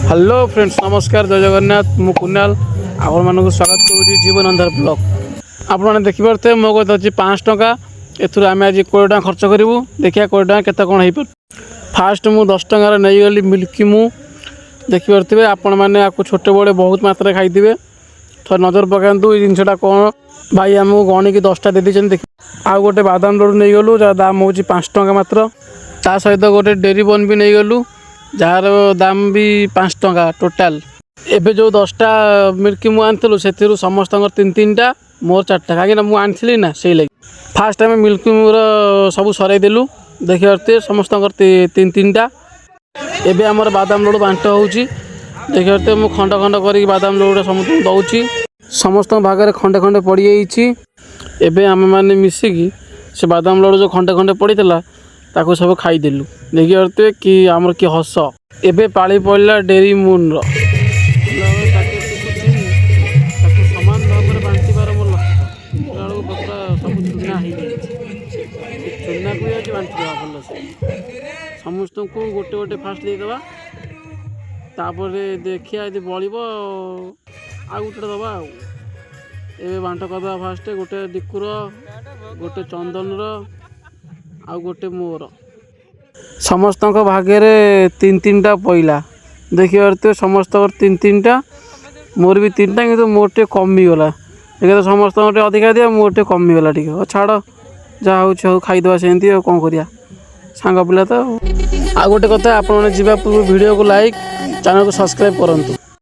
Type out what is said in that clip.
Hello friends नमस्कार जय जगन्नाथ मु कुणाल आपण मानक स्वागत करुँच जीवन अंधार ब्लॉग। आपने देखिपे मो कत अच्छी 5 टका एथुर आम आज 20 टका खर्च करूँ। देखिए 20 टका केत कौन हो फास्ट मु 10 टकार नहीं गली मिल्की मु देखिपे आपण मैंने आपको छोटे बड़े बहुत मात्रा खाई थोड़ा नजर पकातु ये जिनटा कौन भाई आमको गणिकी 10टा दे दी देख आउ गोटे बादाम लड्डू नहीं गलु जार दाम हूँ 5 टका मात्र ता सहित गोटे डेरी बन भी नहीं गलु जार दाम भी 5 टका टोटाल। एबे जो 10टा मिल्की मु आनी से समस्त 3-3टा मोर 4टा कहीं मुझे आनी ना से लगे फास्ट आम मिल्की मुर सब सरईदेलु देखिए समस्त 3-3टा। एबे आमर बादाम लड्डू बांट होची देखिए मुझे खंड खंड कर बादाम लड्डूटा समस्त दौची समस्त भाग खंडे खंडे पड़ जाइए। एबे आम मैंने मिसिकी से बादाम लड्डू जो खंडे खंडे पड़ता ताको सब खाईदेलु देखिए कि आमर कि हस। एबे पाली पड़ा डेरी मून सामान भाव में बांटी पार मोर लक्ष्य सब चूना हो चूना को बांटी भल समस्त को गोटे गोटे फास्ट देदेबा तापर देखिए यदि बड़ब आ गोटे दबा ए बांट करदे फास्ट गोटे दिकुर गोटे चंदन आ गोटे मोर समस्त भागे 3-3टा पईला देखिए समस्त 3-3टा मोर भी 3टा कि मोर टे कमीगला देखिए समस्त अधिका दिया मोर टे कमीगला टी छाड़ जहाँ हो खाईदे सेमती कौन करिया सांग पिला तो आ गोटे कथा आपने पूर्व वीडियो को लाइक चैनल को सब्सक्राइब करूँ।